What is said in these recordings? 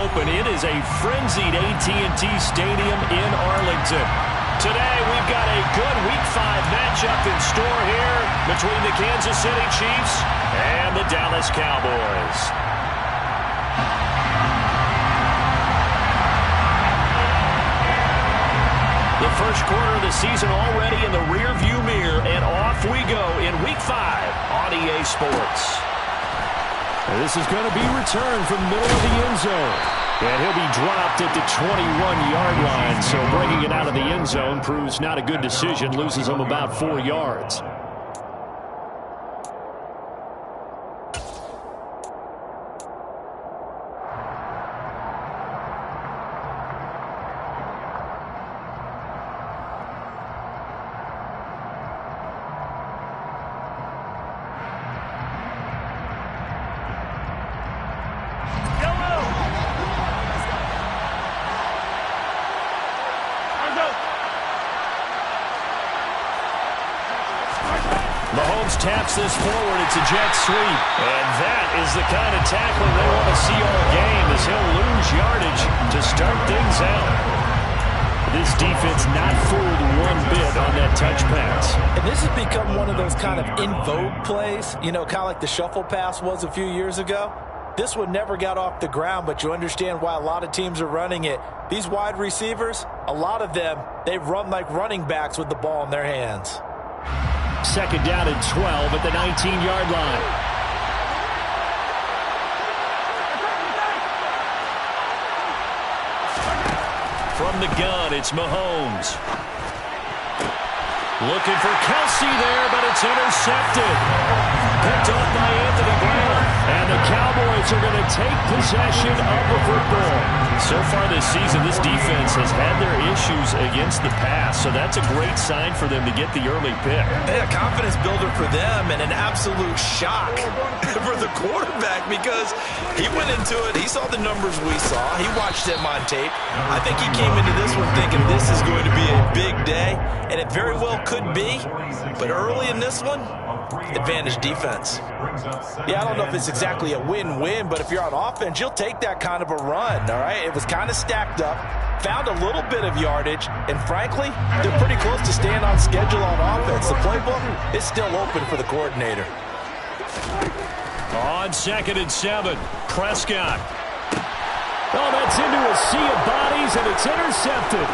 open. It is a frenzied AT&T Stadium in Arlington. Today, we've got a good Week 5 matchup in store here between the Kansas City Chiefs and the Dallas Cowboys. The first quarter of the season already in the rearview mirror, and off we go in Week 5 on EA Sports. And this is going to be returned from the middle of the end zone. And he'll be dropped at the 21-yard line, so bringing it out of the end zone proves not a good decision, loses him about 4 yards. Taps this forward. It's a jet sweep. And that is the kind of tackling they want to see all game, as he'll lose yardage to start things out. This defense not fooled one bit on that touch pass. And this has become one of those kind of in vogue plays, you know, kind of like the shuffle pass was a few years ago. This one never got off the ground, but you understand why a lot of teams are running it. These wide receivers, a lot of them, they run like running backs with the ball in their hands. Second down and 12 at the 19-yard line. From the gun, it's Mahomes. Looking for Kelsey there, but it's intercepted. Picked off by Anthony Brown. And the Cowboys are going to take possession of the football. So far this season, this defense has had their issues against the pass, so that's a great sign for them to get the early pick. A confidence builder for them, and an absolute shock for the quarterback, because he went into it, he saw the numbers we saw, he watched them on tape. I think he came into this one thinking this is going to be a big day, and it very well could be, but early in this one, advantage defense. Yeah, I don't know if it's exactly a win-win, but if you're on offense, you'll take that kind of a run, all right? It was kind of stacked up, found a little bit of yardage, and frankly, they're pretty close to staying on schedule on offense. The playbook is still open for the coordinator. On 2nd and 7, Prescott. Oh, that's into a sea of bodies, and it's intercepted.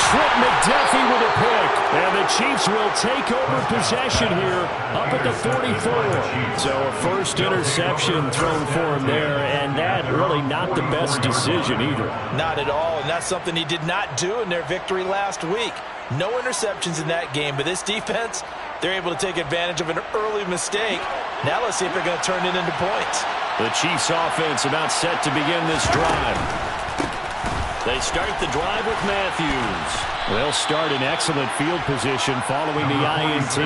Trent McDuffie with a pick. And the Chiefs will take over possession here up at the 44. So a first interception thrown for him there, and that really not the best decision either. Not at all, and that's something he did not do in their victory last week. No interceptions in that game, but this defense, they're able to take advantage of an early mistake. Now let's see if they're going to turn it into points. The Chiefs offense about set to begin this drive. They start the drive with Matthews. They'll start in excellent field position following the INT.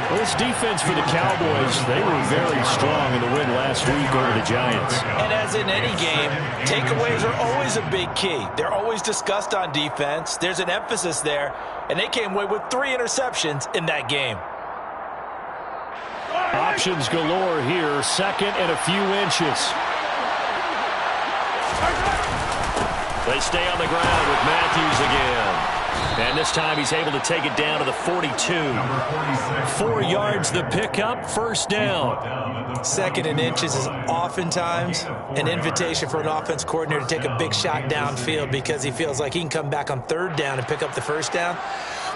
Well, this defense for the Cowboys, they were very strong in the win last week over the Giants. And as in any game, takeaways are always a big key. They're always discussed on defense. There's an emphasis there, and they came away with 3 interceptions in that game. Options galore here, second and a few inches. They stay on the ground with Matthews again. And this time he's able to take it down to the 42. 4 yards the pickup, first down. 2nd and inches is oftentimes an invitation for an offense coordinator to take a big shot downfield because he feels like he can come back on 3rd down and pick up the first down.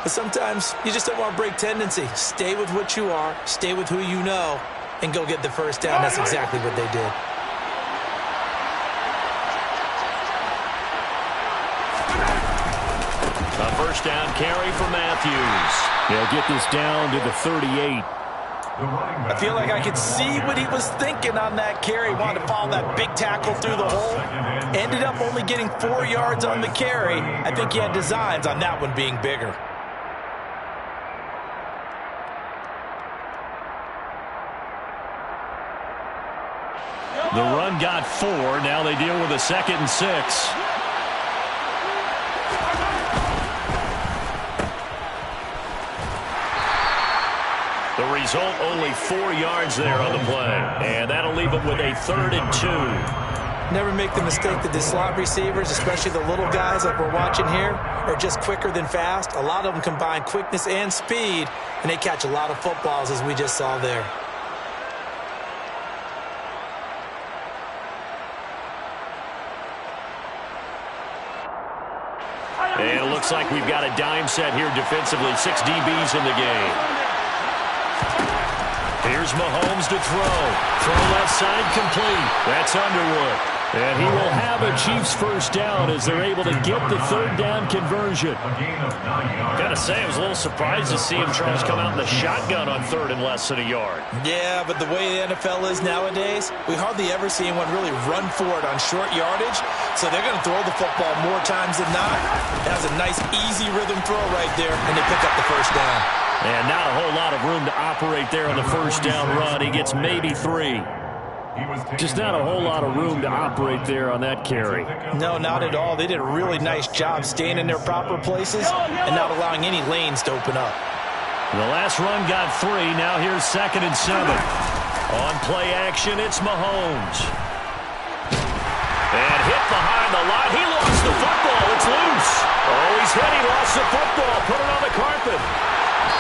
But sometimes you just don't want to break tendency. Stay with what you are, stay with who you know, and go get the first down. That's exactly what they did. A first down carry for Matthews. They'll get this down to the 38. I feel like I could see what he was thinking on that carry. He wanted to follow that big tackle through the hole. Ended up only getting 4 yards on the carry. I think he had designs on that one being bigger. The run got 4. Now they deal with a 2nd and 6. The result, only 4 yards there on the play. And that'll leave them with a 3rd and 2. Never make the mistake that the slot receivers, especially the little guys like we're watching here, are just quicker than fast. A lot of them combine quickness and speed, and they catch a lot of footballs, as we just saw there. And it looks like we've got a dime set here defensively. 6 DBs in the game. Here's Mahomes to throw. Throw left side complete. That's Underwood. And he will have a Chiefs first down as they're able to get the third down conversion. Gotta say, I was a little surprised to see him, Charles, come out in the shotgun on third and less than a yard. Yeah, but the way the NFL is nowadays, we hardly ever see anyone really run for it on short yardage. So they're going to throw the football more times than not. That was a nice, easy rhythm throw right there, and they pick up the first down. And not a whole lot of room to operate there on the first down run. He gets maybe 3. Just not a whole lot of room to operate there on that carry. No, not at all. They did a really nice job staying in their proper places and not allowing any lanes to open up. The last run got 3. Now here's 2nd and 7. On play action, it's Mahomes. And hit behind the line. He lost the football. It's loose. Oh, he's hit. He lost the football. Put it on the carpet.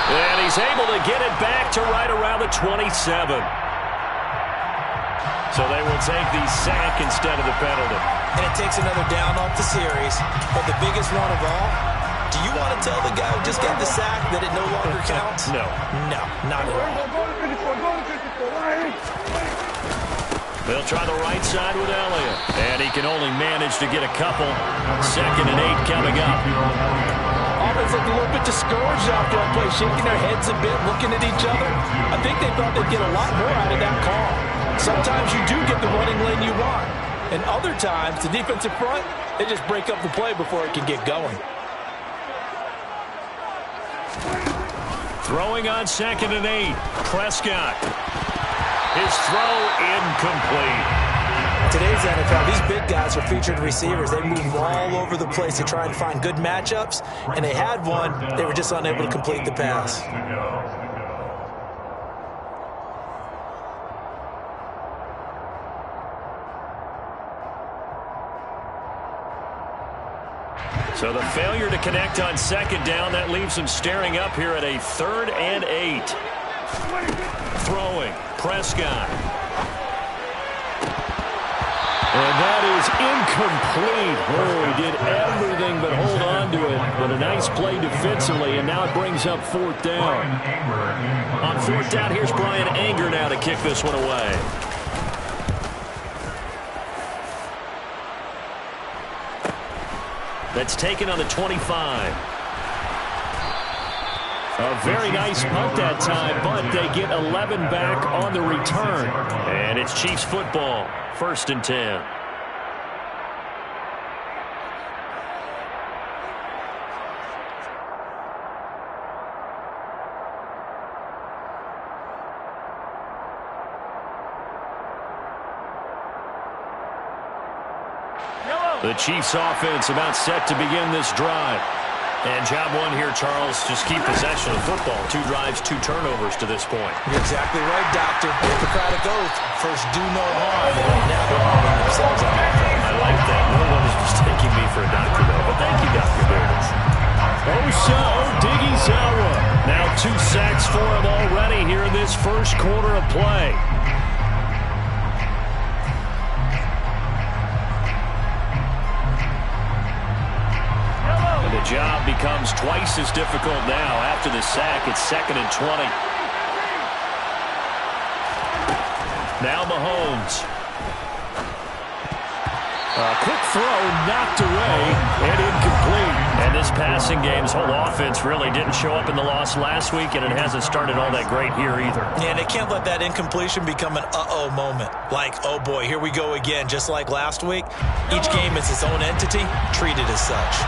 And he's able to get it back to right around the 27. So they will take the sack instead of the penalty. And it takes another down off the series. But the biggest one of all, do you want to tell the guy who just got the sack that it no longer counts? No. No, not at all. They'll try the right side with Elliott. And he can only manage to get a couple. 2nd and 8 coming up. Offense looked a little bit discouraged after that play, shaking their heads a bit, looking at each other. I think they thought they'd get a lot more out of that call. Sometimes you do get the running lane you want. And other times, the defensive front, they just break up the play before it can get going. Throwing on 2nd and 8. Prescott. His throw incomplete. Today's NFL, these big guys are featured receivers. They move all over the place to try and find good matchups. And they had one. They were just unable to complete the pass. So the failure to connect on 2nd down, that leaves him staring up here at a 3rd and 8. Throwing. Prescott. And that is incomplete. Oh, he did everything but hold on to it. But a nice play defensively, and now it brings up 4th down. On 4th down, here's Brian Anger now to kick this one away. That's taken on the 25. A very nice punt that time, but they get 11 back on the return. And it's Chiefs football, 1st and 10. The Chiefs offense about set to begin this drive. And job one here, Charles, just keep possession of the football. 2 drives, 2 turnovers to this point. You're exactly right, Doctor. Hippocratic oath. First, do no harm. And now they're harming themselves on that. I like that. No one is mistaking me for a doctor, though. But thank you, Dr. Davis. Osa Odighizuwa. Now 2 sacks for him already here in this first quarter of play. The job becomes twice as difficult now. After the sack, it's 2nd and 20. Now Mahomes. A quick throw knocked away and incomplete. And this passing game's whole offense really didn't show up in the loss last week, and it hasn't started all that great here either. Yeah, and they can't let that incompletion become an uh-oh moment. Like, oh boy, here we go again, just like last week. Each game is its own entity, treated as such.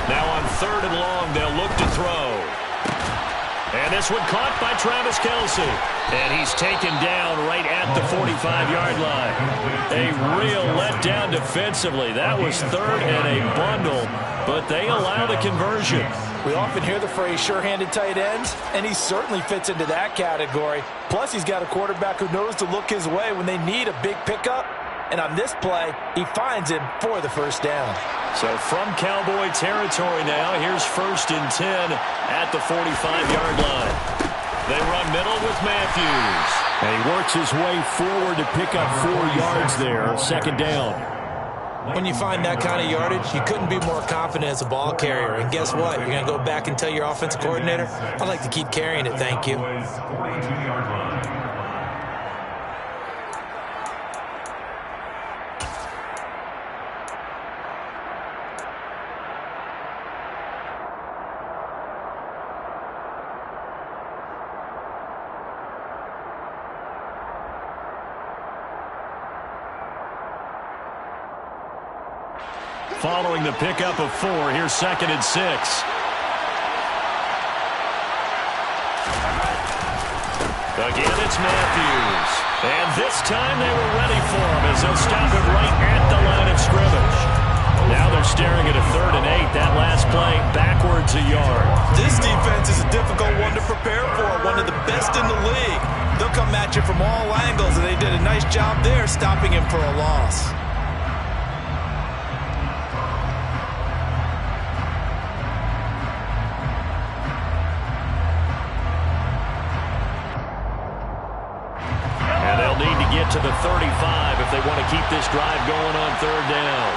Now on 3rd and long, they'll look to throw. And this one caught by Travis Kelce. And he's taken down right at the 45-yard line. A real letdown defensively. That was 3rd and a bundle, but they allow the conversion. We often hear the phrase sure-handed tight ends, and he certainly fits into that category. Plus, he's got a quarterback who knows to look his way when they need a big pickup. And on this play, he finds him for the first down. So from Cowboy territory now, here's 1st and 10 at the 45-yard line. They run middle with Matthews. And he works his way forward to pick up 4 yards there, 2nd down. When you find that kind of yardage, you couldn't be more confident as a ball carrier. And guess what? You're going to go back and tell your offensive coordinator, I'd like to keep carrying it, thank you. Following the pickup of 4, here's 2nd and 6. Again, it's Matthews. And this time they were ready for him as they'll stop him right at the line of scrimmage. Now they're staring at a 3rd and 8. That last play backwards a yard. This defense is a difficult one to prepare for, one of the best in the league. They'll come at you from all angles, and they did a nice job there stopping him for a loss. To the 35 if they want to keep this drive going on 3rd down.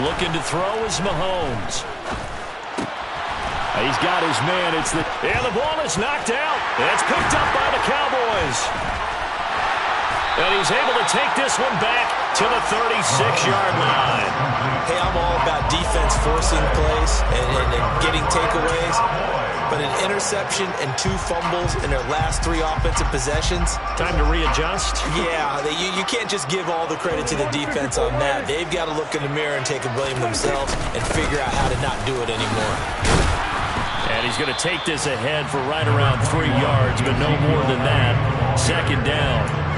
Looking to throw is Mahomes. He's got his man. And the ball is knocked out. It's picked up by the Cowboys. And he's able to take this one back to the 36-yard line. Hey, I'm all about defense forcing plays and getting takeaways. But an interception and 2 fumbles in their last 3 offensive possessions. Time to readjust? Yeah, you can't just give all the credit to the defense on that. They've got to look in the mirror and take a blame themselves and figure out how to not do it anymore. And he's going to take this ahead for right around 3 yards, but no more than that. 2nd down.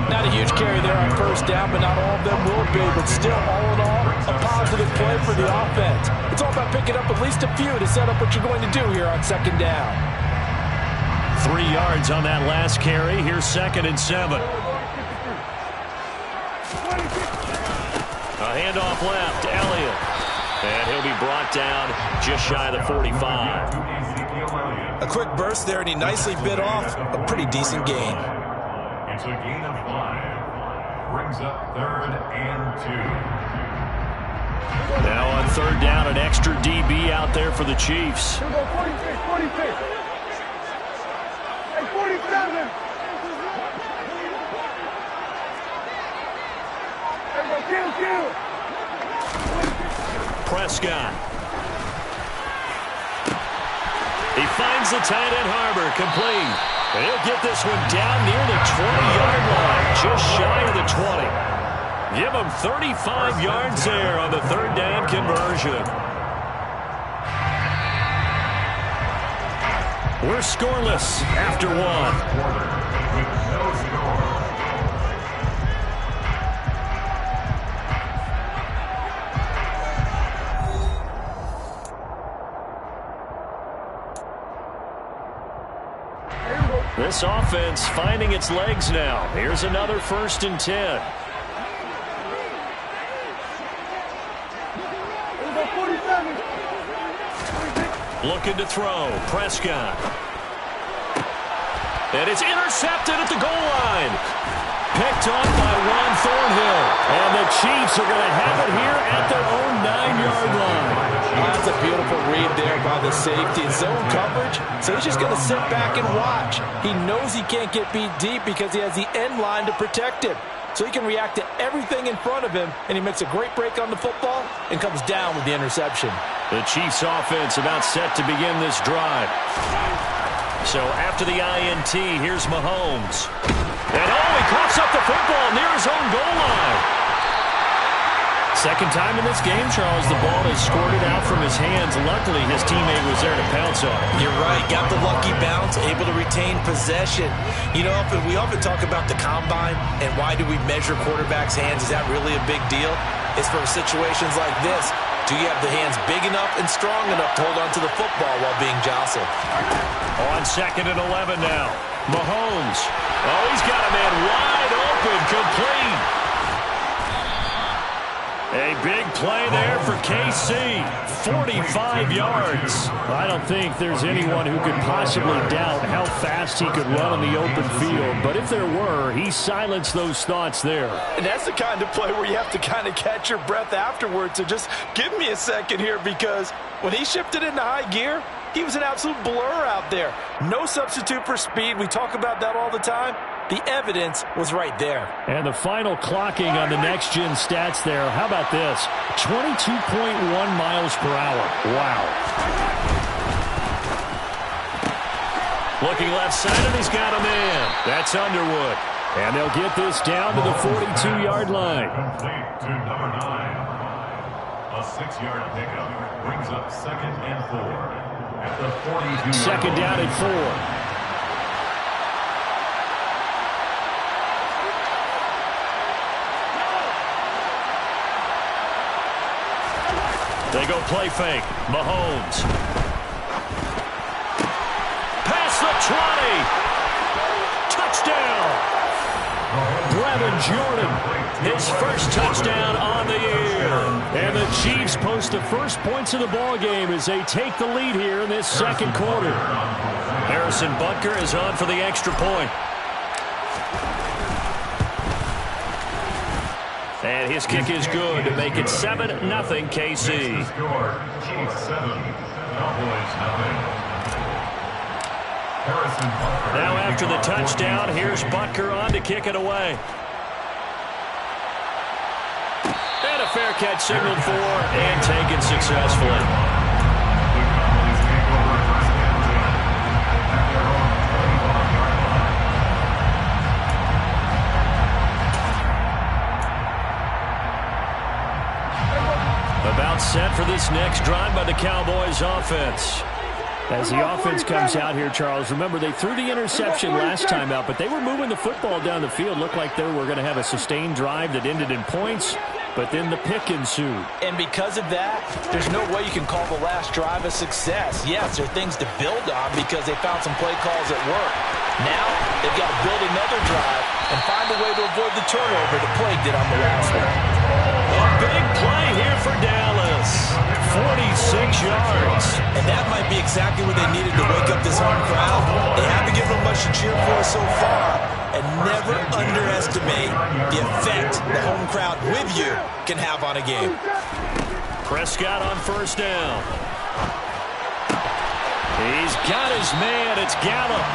Not a huge carry there on 1st down, but not all of them will be. But still, all in all, a positive play for the offense. It's all about picking up at least a few to set up what you're going to do here on 2nd down. 3 yards on that last carry. Here's 2nd and 7. A handoff left, Elliott. And he'll be brought down just shy of the 45. A quick burst there, and he nicely bit off a pretty decent gain. It's a gain of 5. Brings up 3rd and 2. Now on 3rd down, an extra DB out there for the Chiefs. 46, 46. Hey, 47. Hey, kill. Prescott. He finds the tight end Harbor, complete. And he'll get this one down near the 20-yard line, just shy of the 20. Give him 35 yards there on the 3rd down conversion. We're scoreless after 1. This offense finding its legs now. Here's another 1st and 10. Looking to throw. Prescott. And it's intercepted at the goal line. Picked off by Juan Thornhill. And the Chiefs are going to have it here at their own 9-yard line. That's a beautiful read there by the safety. Zone coverage, so he's just going to sit back and watch. He knows he can't get beat deep because he has the end line to protect him. So he can react to everything in front of him, and he makes a great break on the football and comes down with the interception. The Chiefs offense about set to begin this drive. So after the INT, here's Mahomes. And he coughs up the football near his own goal line. Second time in this game, Charles, the ball is squirted out from his hands. Luckily, his teammate was there to pounce on it. You're right. Got the lucky bounce, able to retain possession. You know, we often talk about the combine and why do we measure quarterbacks' hands. Is that really a big deal? It's for situations like this. Do you have the hands big enough and strong enough to hold on to the football while being jostled? On 2nd and 11 now. Mahomes. Oh, he's got a man wide open, complete. A big play there for KC. 45 yards. I don't think there's anyone who could possibly doubt how fast he could run on the open field. But if there were, he silenced those thoughts there. And that's the kind of play where you have to kind of catch your breath afterwards. So just give me a second here, because when he shifted into high gear, he was an absolute blur out there. No substitute for speed. We talk about that all the time. The evidence was right there. And the final clocking on the next-gen stats there. How about this? 22.1 miles per hour. Wow. Looking left side, and he's got a man. That's Underwood. And they'll get this down to the 42-yard line. Complete to number 9. A 6-yard pickup brings up 2nd and 4. At the 42. Second down and 4. They go play fake. Mahomes. Past the 20. Touchdown. Brevin Jordan. His first touchdown on the year. And the Chiefs post the first points of the ball game as they take the lead here in this second quarter. Harrison Butker is on for the extra point. And his kick is good to make it 7-0 KC. Now after the touchdown, here's Butker on to kick it away. And a fair catch signaled for and taken successfully. About set for this next drive by the Cowboys offense. As the offense comes out here, Charles, remember they threw the interception last time out, but they were moving the football down the field. Looked like they were going to have a sustained drive that ended in points, but then the pick ensued. And because of that, there's no way you can call the last drive a success. Yes, there are things to build on because they found some play calls that work. Now they've got to build another drive and find a way to avoid the turnover that plagued it on the last one. A big play here for Dallas. 46 yards. And that might be exactly what they needed to wake up this home crowd. They haven't given them much to cheer for so far. And never underestimate the effect the home crowd with you can have on a game. Prescott on first down. He's got his man. It's Gallup.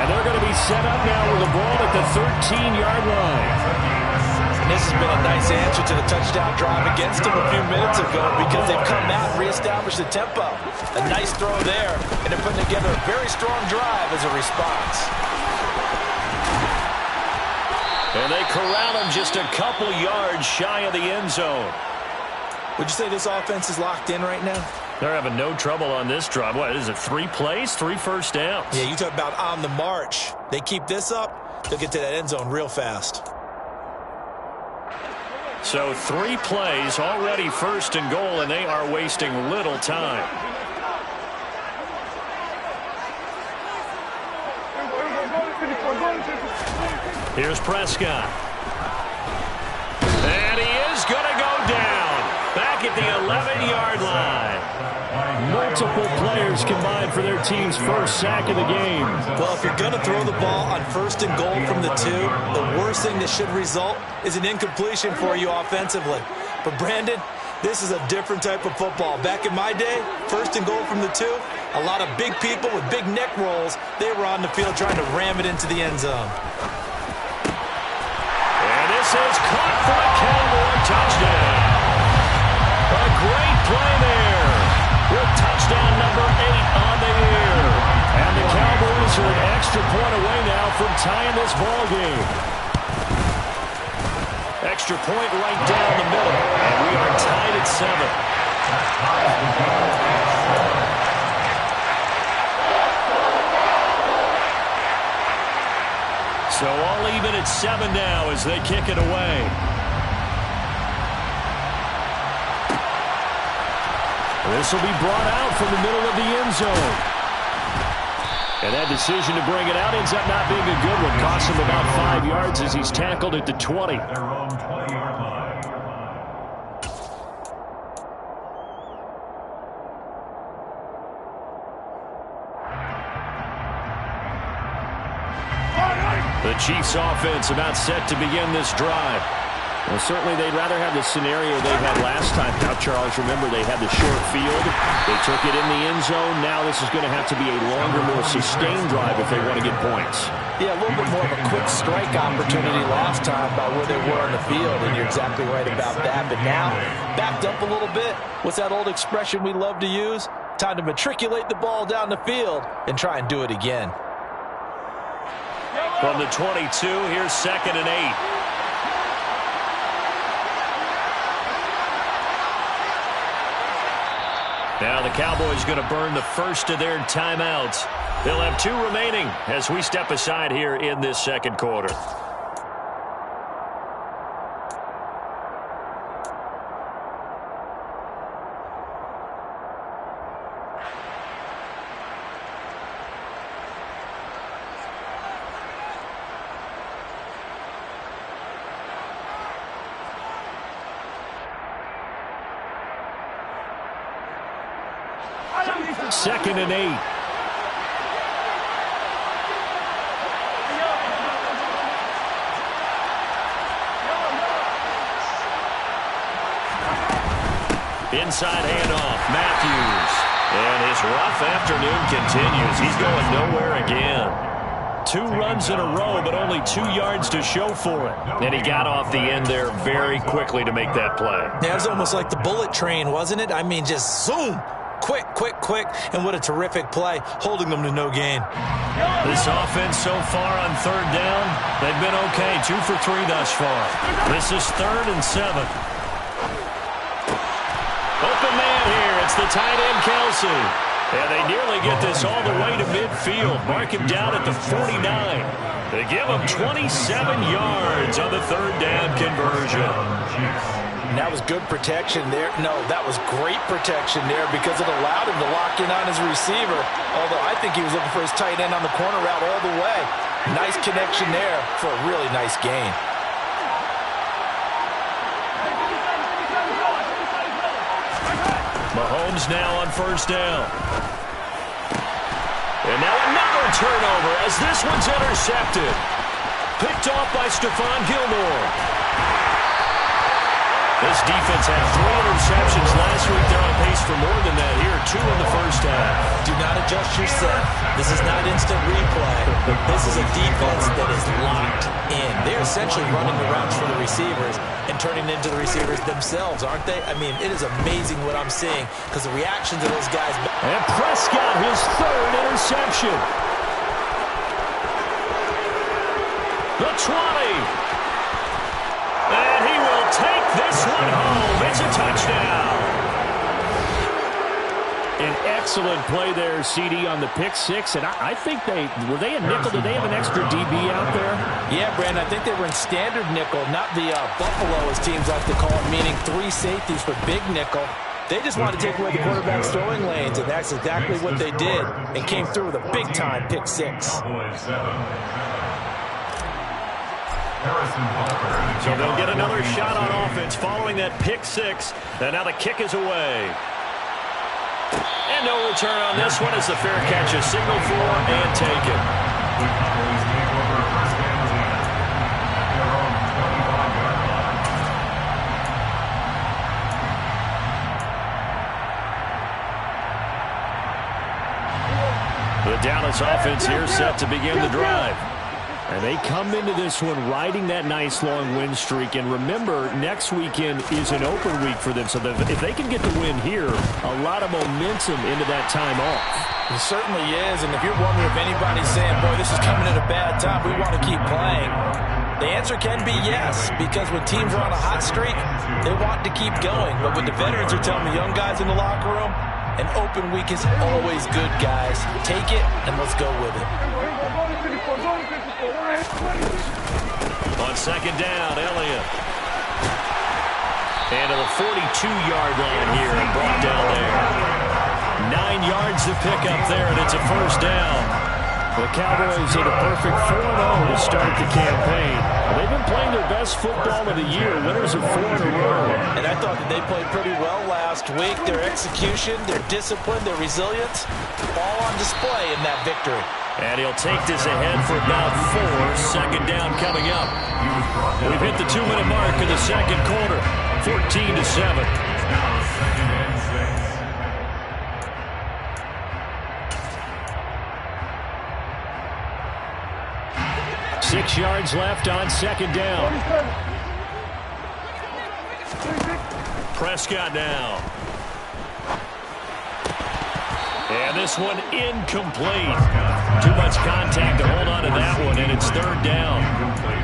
And they're going to be set up now with the ball at the 13-yard line. And this has been a nice answer to the touchdown drive against them a few minutes ago because they've come out and reestablished the tempo. A nice throw there, and they're putting together a very strong drive as a response. And they corral him just a couple yards shy of the end zone. Would you say this offense is locked in right now? They're having no trouble on this drive. What is it, 3 plays, 3 first downs? Yeah, you talk about on the march. They keep this up, they'll get to that end zone real fast. So 3 plays, already first and goal, and they are wasting little time. Here's Prescott. And he is going to go down. Back at the 11-yard line. Multiple players combined for their team's first sack of the game. Well, if you're going to throw the ball on first and goal from the 2, the worst thing that should result is an incompletion for you offensively. But Brandon, this is a different type of football. Back in my day, first and goal from the 2, a lot of big people with big neck rolls, they were on the field trying to ram it into the end zone. And this is caught for a Cowboy touchdown. A great play there with touchdown number 8 on the year. And the Cowboys are an extra point away now from tying this ball game. extra point right down the middle. And we are tied at 7. So all even at 7 now as they kick it away. This will be brought out from the middle of the end zone. And that decision to bring it out ends up not being a good one. Costs him about 5 yards as he's tackled at the 20. Their own 20-yard line. The Chiefs offense about set to begin this drive. Well, certainly they'd rather have the scenario they had last time. Now, Charles, remember they had the short field. They took it in the end zone. Now this is going to have to be a longer, more sustained drive if they want to get points. Yeah, a little bit more of a quick strike opportunity last time by where they were on the field, and you're exactly right about that. But now, backed up a little bit. What's that old expression we love to use? Time to matriculate the ball down the field and try and do it again. From the 22, here's 2nd and 8. Now the Cowboys going to burn the first of their timeouts. They'll have 2 remaining as we step aside here in this second quarter. Second and 8. Inside handoff, Matthews. And his rough afternoon continues. He's going nowhere again. 2 runs in a row, but only 2 yards to show for it. And he got off the end there very quickly to make that play. Yeah, it was almost like the bullet train, wasn't it? I mean, just zoom. Quick, quick, quick. And what a terrific play, holding them to no gain. This offense so far on 3rd down, they've been okay. 2 for 3 thus far. This is 3rd and 7. Open man here. It's the tight end, Kelsey. And they nearly get this all the way to midfield. Mark him down at the 49. They give him 27 yards on the 3rd down conversion. And that was good protection there. No, that was great protection there because it allowed him to lock in on his receiver. Although I think he was looking for his tight end on the corner route all the way. Nice connection there for a really nice gain. Mahomes now on 1st down. And now another turnover as this one's intercepted. Picked off by Stephon Gilmore. This defense had 3 interceptions last week. They're on pace for more than that here. 2 in the first half. Do not adjust your set. This is not instant replay. This is a defense that is locked in. They're essentially running the routes for the receivers and turning into the receivers themselves, aren't they? I mean, it is amazing what I'm seeing because the reaction to those guys. And Prescott, his 3rd interception. The 20. And he will take this one home. It's a touchdown. An excellent play there, CD, on the pick 6. And I think were they a nickel? Did they have an extra DB out there? Yeah, Brandon, I think they were in standard nickel, not the Buffalo, as teams like to call it, meaning 3 safeties for big nickel. They just wanted to take away the quarterback's throwing lanes, and that's exactly what they did, and came through with a big-time pick 6. So they'll get another shot on offense following that pick 6. And now the kick is away. And no return on this one as the fair catch is signaled for and taken. The Dallas offense here set to begin the drive. And they come into this one riding that nice long win streak. And remember, next weekend is an open week for them. So if they can get the win here, a lot of momentum into that time off. It certainly is. And if you're wondering if anybody's saying, boy, this is coming at a bad time, we want to keep playing. The answer can be yes, because when teams are on a hot streak, they want to keep going. But when the veterans are telling the young guys in the locker room, an open week is always good, guys. Take it, and let's go with it. On second down, Elliott. And to the 42-yard line here and brought down there. 9 yards to pick up there, and it's a first down. The Cowboys hit a perfect 4-0 to start the campaign. They've been playing their best football of the year, winners of 4 in a row. And I thought that they played pretty well last week. Their execution, their discipline, their resilience, all on display in that victory. And he'll take this ahead for about 4. Second down coming up. We've hit the 2-minute mark in the second quarter. 14-7. 6 yards left on second down. Prescott now. And this one incomplete. Too much contact to hold on to that one, and it's third down.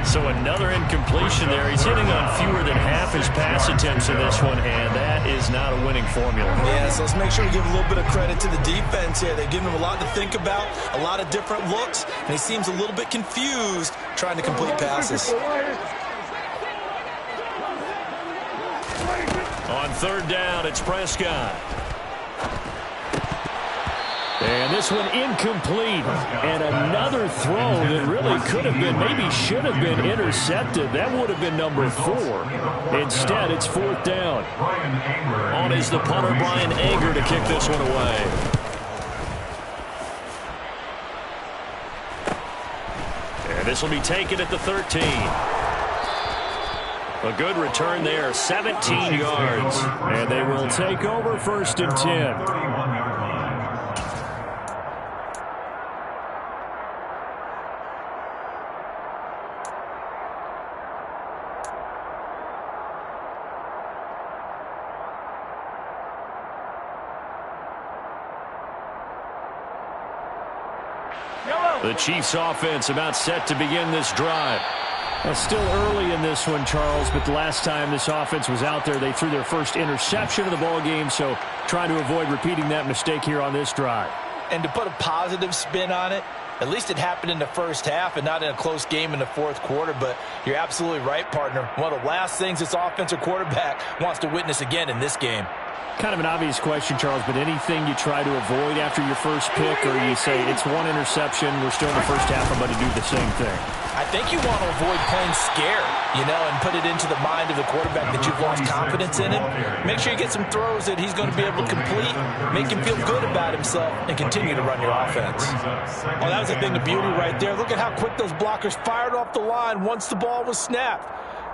So another incompletion there. He's hitting on fewer than half his pass attempts in this one, and that is not a winning formula. Yeah, so let's make sure we give a little bit of credit to the defense here. They've given him a lot to think about, a lot of different looks, and he seems a little bit confused trying to complete passes. On third down, it's Prescott. And this one incomplete. And another throw that really could have been, maybe should have been intercepted. That would have been number 4. Instead, it's fourth down. On is the punter, Brian Anger, to kick this one away. And this will be taken at the 13. A good return there, 17 yards. And they will take over first and 10. The Chiefs offense about set to begin this drive. Well, still early in this one, Charles, but the last time this offense was out there, they threw their first interception of the ball game, so trying to avoid repeating that mistake here on this drive. And to put a positive spin on it, at least it happened in the first half and not in a close game in the fourth quarter, but you're absolutely right, partner. One of the last things this offensive quarterback wants to witness again in this game. Kind of an obvious question, Charles, but anything you try to avoid after your first pick, or you say it's one interception, we're still in the first half, I'm going to do the same thing? I think you want to avoid playing scared, and put it into the mind of the quarterback that you've lost confidence in him. Make sure you get some throws that he's going to be able to complete, make him feel good about himself, and continue to run your offense. Oh, that was a thing of beauty right there. Look at how quick those blockers fired off the line once the ball was snapped.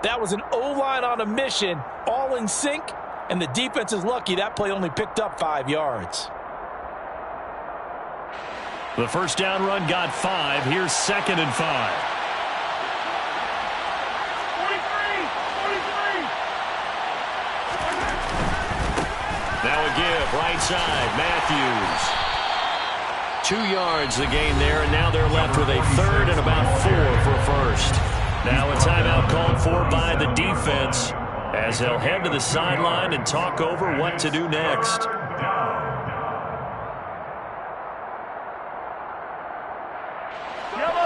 That was an O-line on a mission, all in sync, and the defense is lucky that play only picked up 5 yards. The first down run got 5. Here's second and 5. Now a give, right side, Matthews. 2 yards the gain there, and now they're left with a third and about 4 for a first. Now a timeout called for by the defense as they'll head to the sideline and talk over what to do next.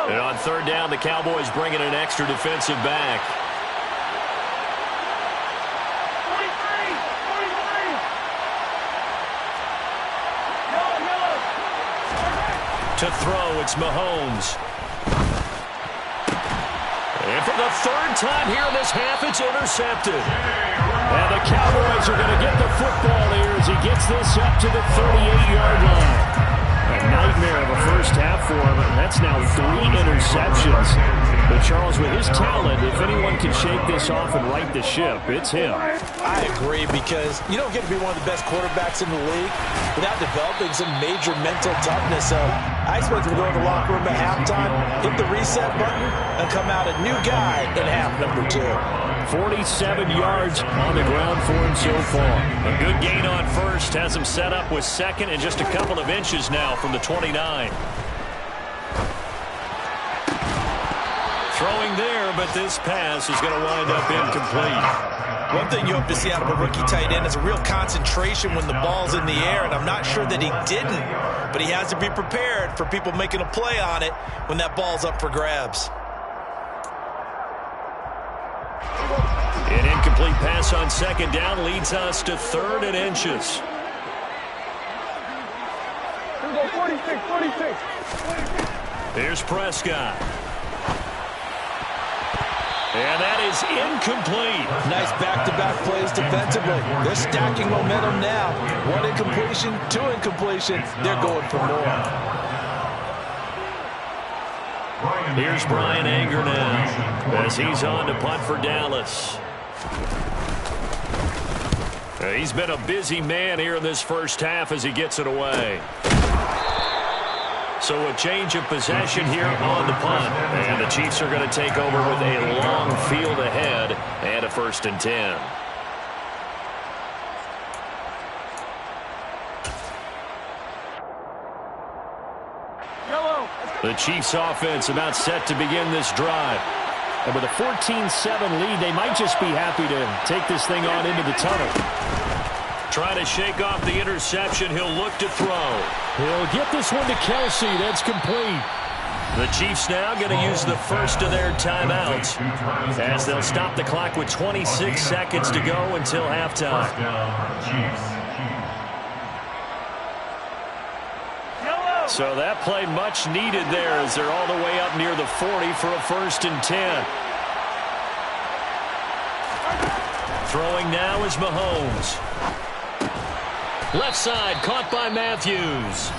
And on third down, the Cowboys bring in an extra defensive back. To throw, it's Mahomes. And for the third time here in this half, it's intercepted. And the Cowboys are going to get the football here as he gets this up to the 38-yard line. A nightmare of a first half for him, and that's now 3 interceptions. But Charles, with his talent, if anyone can shake this off and right the ship, it's him. I agree, because you don't get to be one of the best quarterbacks in the league without developing some major mental toughness. So I expect him to go in the locker room at halftime, hit the reset button, and come out a new guy in half number 2. 47 yards on the ground for him so far. A good gain on first has him set up with second and just a couple of inches now from the 29. Throwing there, but this pass is going to wind up incomplete. One thing you hope to see out of a rookie tight end is a real concentration when the ball's in the air, and I'm not sure that he didn't, but he has to be prepared for people making a play on it when that ball's up for grabs. An incomplete pass on second down leads us to 3rd and inches. Here we go, 46, 46. Here's Prescott. And that is incomplete. Nice back-to-back plays defensively. They're stacking momentum now. 1 incompletion, 2 incompletion. They're going for more. Here's Brian Anger now as he's on to punt for Dallas. He's been a busy man here in this first half as he gets it away. So a change of possession here on the punt. And the Chiefs are going to take over with a long field ahead and a 1st and 10. The Chiefs offense about set to begin this drive. And with a 14-7 lead, they might just be happy to take this thing on into the tunnel. Trying to shake off the interception. He'll look to throw. He'll get this one to Kelsey. That's complete. The Chiefs now going to use the first of their timeouts as they'll stop the clock with 26 seconds to go until halftime. So that play much needed there as they're all the way up near the 40 for a 1st and 10. Throwing now is Mahomes. Left side, caught by Matthews.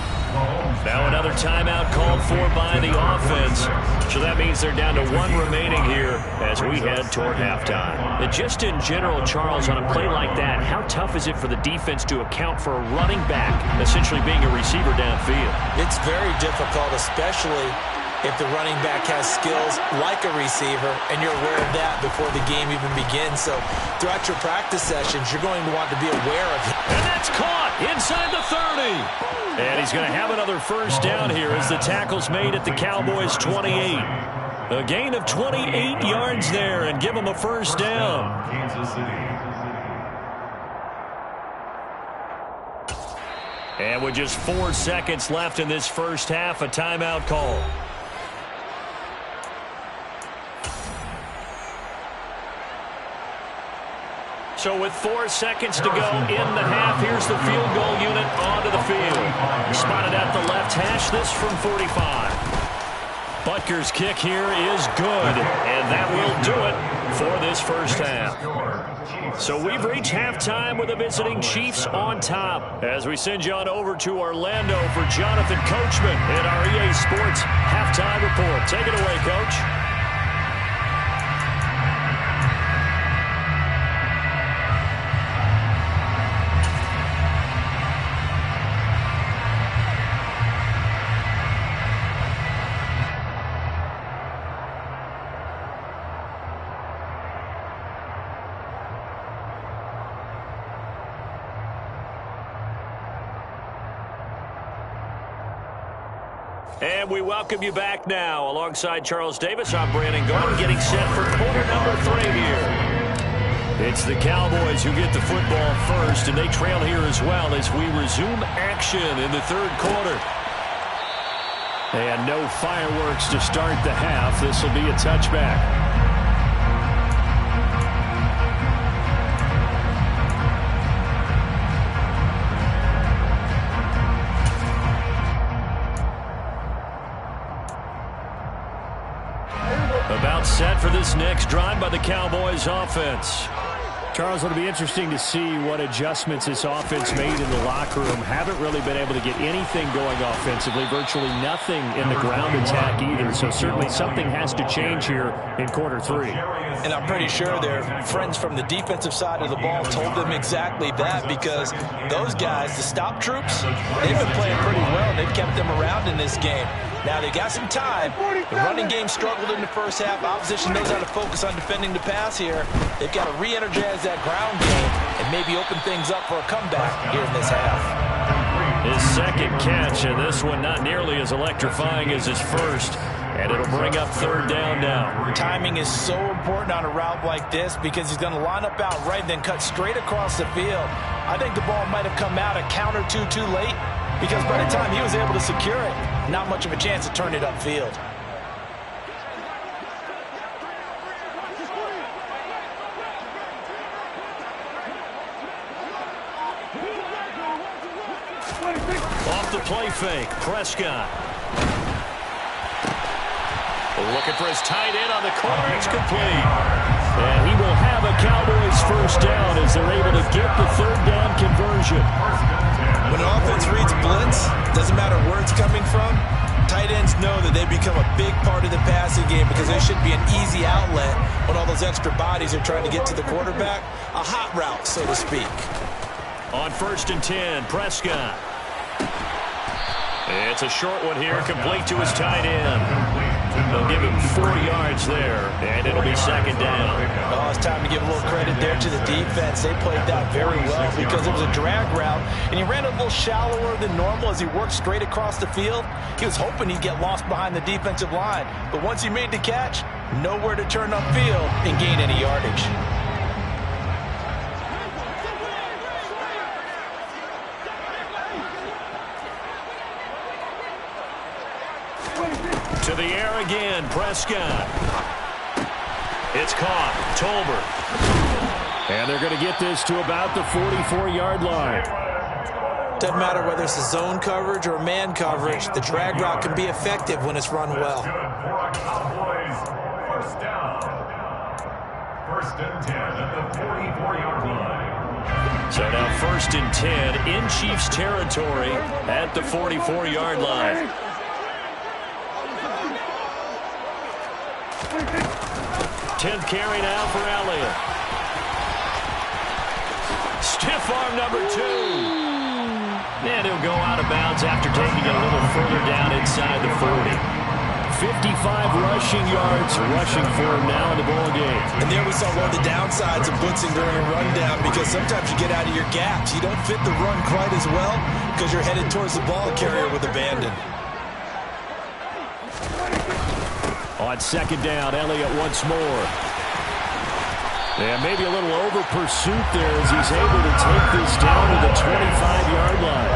Now another timeout called for by the offense. So that means they're down to 1 remaining here as we head toward halftime. And just in general, Charles, on a play like that, how tough is it for the defense to account for a running back essentially being a receiver downfield? It's very difficult, especially if the running back has skills like a receiver, and you're aware of that before the game even begins. So throughout your practice sessions, you're going to want to be aware of it. And that's caught inside the 30. And he's going to have another 1st down here as the tackle's made at the Cowboys' 28. A gain of 28 yards there and give them a 1st down. Kansas City. And with just 4 seconds left in this first half, a timeout call. So with 4 seconds to go in the half, here's the field goal unit onto the field. Spotted at the left hash, this from 45. Butker's kick here is good, and that will do it for this first half. So we've reached halftime with the visiting Chiefs on top as we send you on over to Orlando for Jonathan Coachman in our EA Sports Halftime Report. Take it away, Coach. And we welcome you back now. Alongside Charles Davis, I'm Brandon Gordon, getting set for quarter number 3 here. It's the Cowboys who get the football first, and they trail here as well as we resume action in the 3rd quarter. And no fireworks to start the half. This will be a touchback. About set for this next drive by the Cowboys offense. Charles, it'll be interesting to see what adjustments this offense made in the locker room. Haven't really been able to get anything going offensively. Virtually nothing in the ground attack either. So certainly something has to change here in quarter 3. And I'm pretty sure their friends from the defensive side of the ball told them exactly that, because those guys, the stop troops, they've been playing pretty well. They've kept them around in this game. Now they got some time. The running game struggled in the first half. Opposition knows how to focus on defending the pass here. They've got to re-energize that ground game and maybe open things up for a comeback here in this half. His second catch, and this one not nearly as electrifying as his first. And it'll bring up third down now. Timing is so important on a route like this because he's going to line up out right and then cut straight across the field. I think the ball might have come out a count or two too late because by the time he was able to secure it, not much of a chance to turn it upfield. Off the play fake, Prescott. Looking for his tight end on the corner. It's complete. And he will have a Cowboys first down as they're able to get the third down conversion. When an offense reads blitz, doesn't matter where it's coming from, tight ends know that they become a big part of the passing game because there should be an easy outlet when all those extra bodies are trying to get to the quarterback. A hot route, so to speak. On 1st and 10, Prescott. It's a short one here, complete to his tight end. They'll give him 4 yards there, and it'll be second down. Oh, it's time to give a little credit there to the defense. They played that very well because it was a drag route, and he ran a little shallower than normal as he worked straight across the field. He was hoping he'd get lost behind the defensive line, but once he made the catch, nowhere to turn upfield and gain any yardage. To the air again, Prescott. It's caught. Tolbert. And they're going to get this to about the 44-yard line. Doesn't matter whether it's a zone coverage or man coverage, the drag route can be effective when it's run well. First down. 1st and 10 at the 44-yard line. So now 1st and 10 in Chiefs territory at the 44-yard line. 10th carry now for Elliott. Stiff arm number 2. And he'll go out of bounds after taking it a little further down inside the 40. 55 rushing yards rushing for him now in the ball game. And there we saw one of the downsides of blitzing during a rundown because sometimes you get out of your gaps. You don't fit the run quite as well because you're headed towards the ball carrier with abandon. On 2nd down, Elliott once more. And maybe a little over pursuit there as he's able to take this down to the 25-yard line.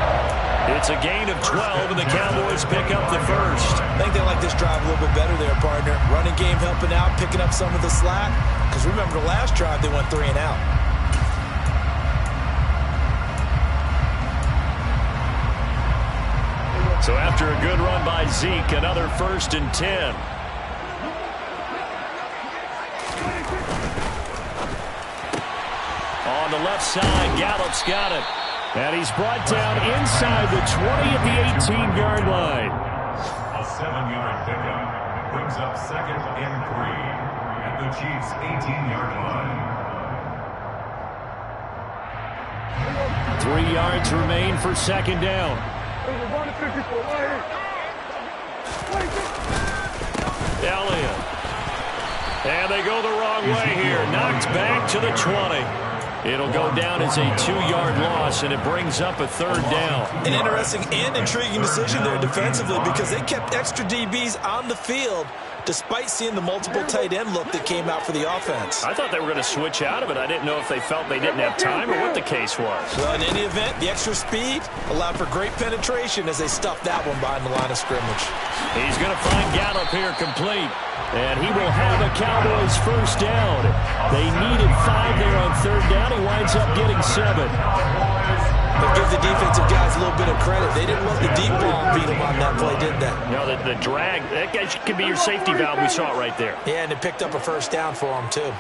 It's a gain of 12, and the Cowboys pick up the first. I think they like this drive a little bit better there, partner. Running game helping out, picking up some of the slack. Because remember, the last drive, they went 3 and out. So after a good run by Zeke, another 1st and 10. On the left side, Gallup's got it. And he's brought down inside the 20 at the 18-yard line. A 7-yard pickup brings up 2nd and 3 at the Chiefs' 18-yard line. 3 yards remain for 2nd down. Elliott. And they go the wrong way here. Knocked back to the 20. It'll go down as a 2-yard loss, and it brings up a 3rd down. An interesting and intriguing decision there defensively because they kept extra DBs on the field despite seeing the multiple tight end look that came out for the offense. I thought they were going to switch out of it. I didn't know if they felt they didn't have time or what the case was. Well, in any event, the extra speed allowed for great penetration as they stuffed that one behind the line of scrimmage. He's going to find Gallup here complete. And he will have a Cowboys first down. They needed 5 there on 3rd down. He winds up getting 7. But give the defensive guys a little bit of credit. They didn't let the deep ball beat them on that play, did they? No, the drag, that guy could be your safety valve. We saw it right there. Yeah, and it picked up a first down for them, too.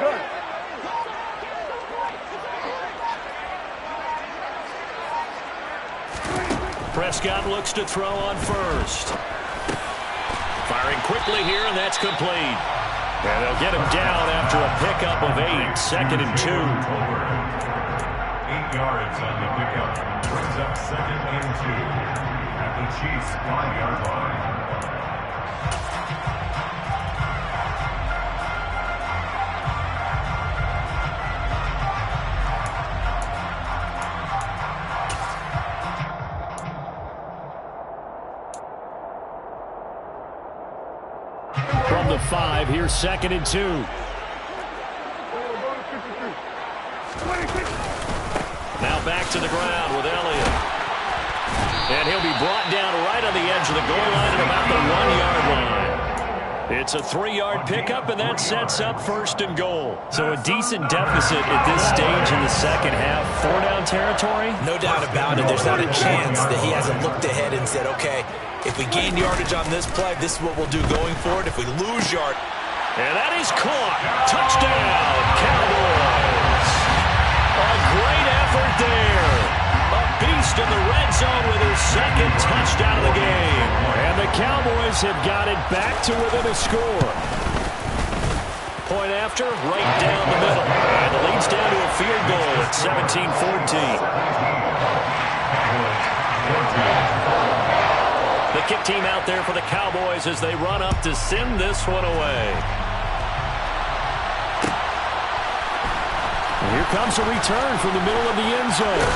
Good. Prescott looks to throw on 1st. Firing quickly here, and that's complete. And they'll get him down after a pickup of 8, 2nd and 2. 8 yards on the pickup brings up 2nd and 2 at the Chiefs' 5-yard line. from the 5. Here's 2nd and 2. Now back to the ground with Elliott. And he'll be brought down right on the edge of the goal line at about the 1-yard line. It's a 3-yard pickup, and that sets up 1st and goal. So a decent deficit at this stage in the second half. 4-down territory? No doubt about it. There's not a chance that he hasn't looked ahead and said, okay, if we gain yardage on this play, this is what we'll do going forward. If we lose yard. And that is caught. Touchdown, Cowboys. A great effort there. A beast in the red zone with his 2nd touchdown of the game. And the Cowboys have got it back to within a score. Point after, right down the middle. And it leads down to a field goal at 17-14. The kick team out there for the Cowboys as they run up to send this one away. And here comes a return from the middle of the end zone.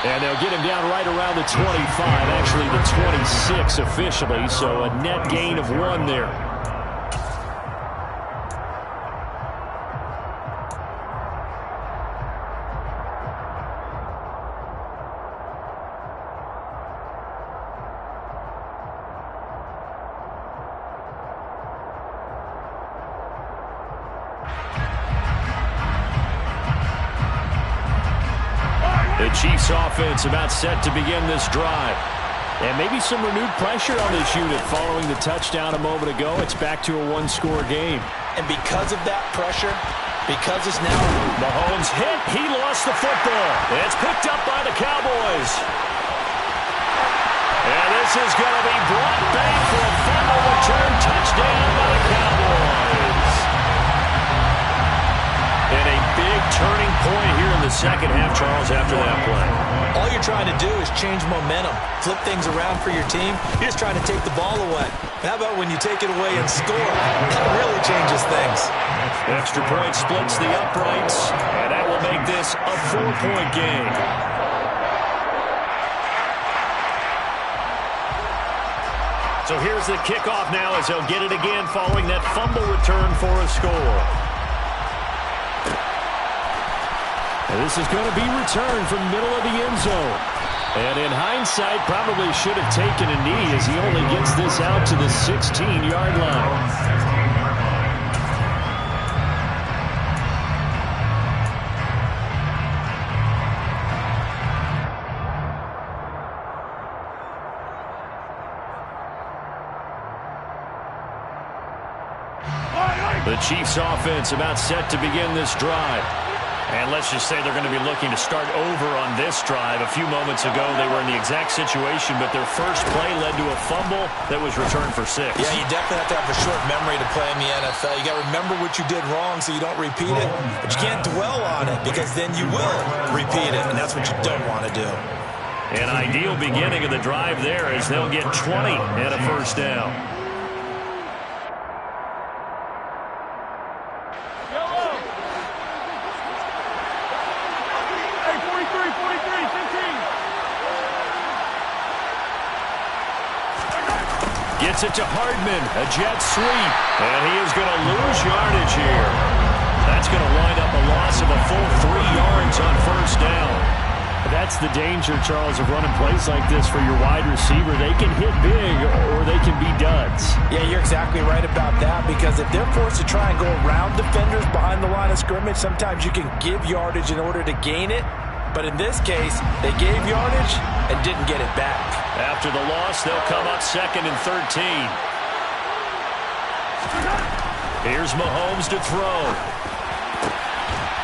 And they'll get him down right around the 25, actually the 26 officially, so a net gain of 1 there. The Chiefs offense about set to begin this drive. And maybe some renewed pressure on this unit following the touchdown a moment ago. It's back to a 1-score game. And because of that pressure, because it's now Mahomes hit, he lost the football. It's picked up by the Cowboys. And this is going to be brought back for a fumble return touchdown by the Cowboys. And a big turning point here in the second half, Charles, after that play. all you're trying to do is change momentum, flip things around for your team. You're just trying to take the ball away. How about when you take it away and score? That really changes things. Extra point splits the uprights, and that will make this a 4-point game. So here's the kickoff now as they'll get it again following that fumble return for a score. And this is going to be returned from middle of the end zone. And in hindsight, probably should have taken a knee as he only gets this out to the 16-yard line. The Chiefs offense about set to begin this drive. And let's just say they're going to be looking to start over on this drive. A few moments ago, they were in the exact situation, but their first play led to a fumble that was returned for 6. Yeah, you definitely have to have a short memory to play in the NFL. You got to remember what you did wrong so you don't repeat it, but you can't dwell on it because then you will repeat it, and that's what you don't want to do. An ideal beginning of the drive there as they'll get 20 and a first down. Gets it to Hardman, a jet sweep, and he is going to lose yardage here. That's going to wind up a loss of a full 3 yards on first down. That's the danger, Charles, of running plays like this for your wide receiver. They can hit big or they can be duds. Yeah, you're exactly right about that because if they're forced to try and go around defenders behind the line of scrimmage, sometimes you can give yardage in order to gain it. But in this case, they gave yardage and didn't get it back. After the loss, they'll come up 2nd and 13. Here's Mahomes to throw.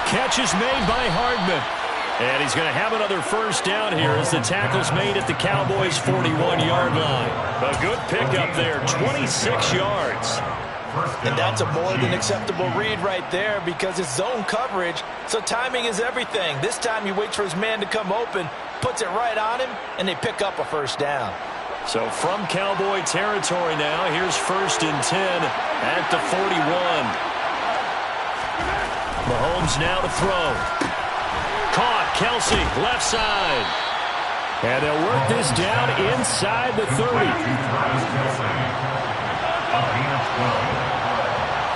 Catch is made by Hardman. And he's going to have another first down here as the tackle's made at the Cowboys' 41-yard line. A good pickup there, 26 yards. And that's a more than acceptable read right there because it's zone coverage, so timing is everything. This time he waits for his man to come open, puts it right on him, and they pick up a first down. So from Cowboy territory now, here's 1st and 10 at the 41. Mahomes now to throw. Caught, Kelsey, left side. And they'll work this down inside the 30. A gain of 12.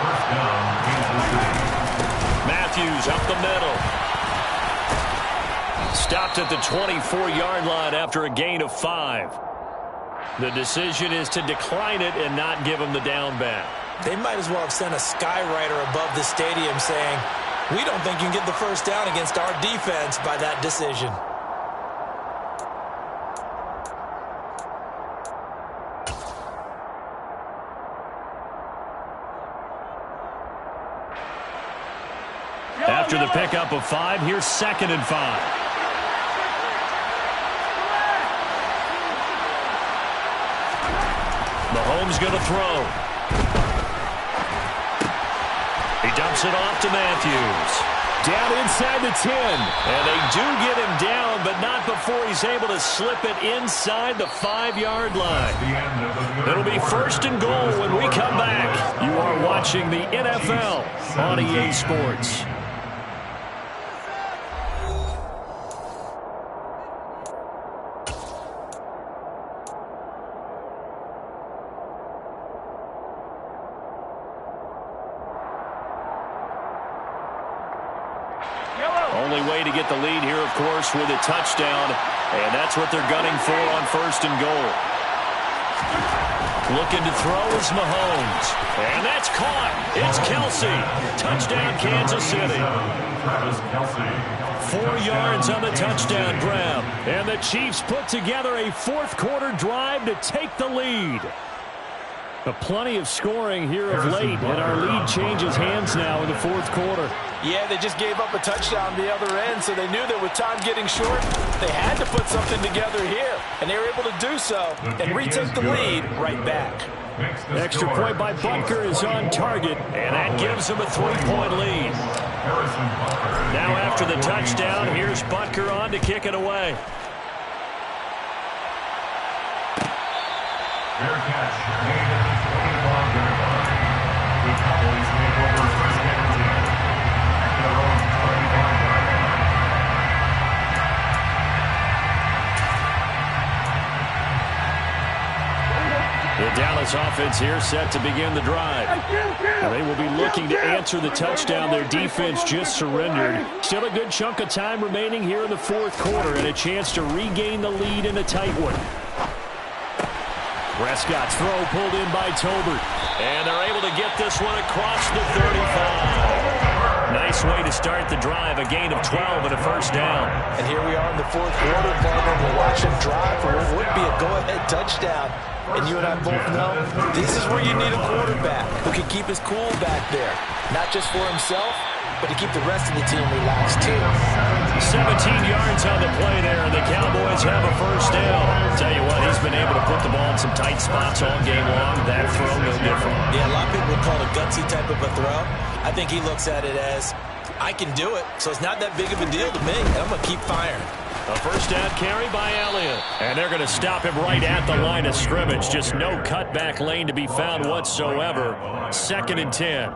First down, Kansas City. Matthews up the middle. Stopped at the 24-yard line after a gain of 5. The decision is to decline it and not give him the down back. They might as well have sent a skywriter above the stadium saying, we don't think you can get the first down against our defense by that decision. After the pickup of 5, here's 2nd and 5. Mahomes going to throw. He dumps it off to Matthews. Down inside the 10. And they do get him down, but not before he's able to slip it inside the 5-yard line. It'll be 1st and goal when we come back. You are watching the NFL on EA Sports. Only way to get the lead here, of course, with a touchdown, and that's what they're gunning for on 1st and goal. Looking to throw is Mahomes, and that's caught. It's Kelsey. Touchdown, Kansas City. 4 yards on the touchdown grab, and the Chiefs put together a 4th-quarter drive to take the lead. But plenty of scoring here of late, and our lead changes hands now in the 4th quarter. Yeah, they just gave up a touchdown the other end, so they knew that with time getting short, they had to put something together here. And they were able to do so and retake the lead right back. Extra point by Butker is on target, and that gives them a 3-point lead. Now after the touchdown, here's Butker on to kick it away. Fair catch made at the 25-yard line. The Cowboys make over 1st and 10. Their own 25-yard line. The Dallas offense here set to begin the drive. They will be looking to answer the touchdown their defense just surrendered. Still a good chunk of time remaining here in the 4th quarter and a chance to regain the lead in a tight one. Prescott's throw pulled in by Tolbert. And they're able to get this one across the 35. Nice way to start the drive. A gain of 12 and a 1st down. And here we are in the 4th quarter, partner. We're watching drive for what would be a go-ahead touchdown. And you and I both know this is where you need a quarterback who can keep his cool back there. Not just for himself, but to keep the rest of the team relaxed too. 17 yards on the play there, and the Cowboys have a 1st down. Tell you what, he's been able to put the ball in some tight spots all game long. That throw, no different. Yeah, a lot of people would call it a gutsy type of a throw. I think he looks at it as, I can do it, so it's not that big of a deal to me, and I'm going to keep firing. A 1st down carry by Elliott. And they're going to stop him right at the line of scrimmage. Just no cutback lane to be found whatsoever. 2nd and 10.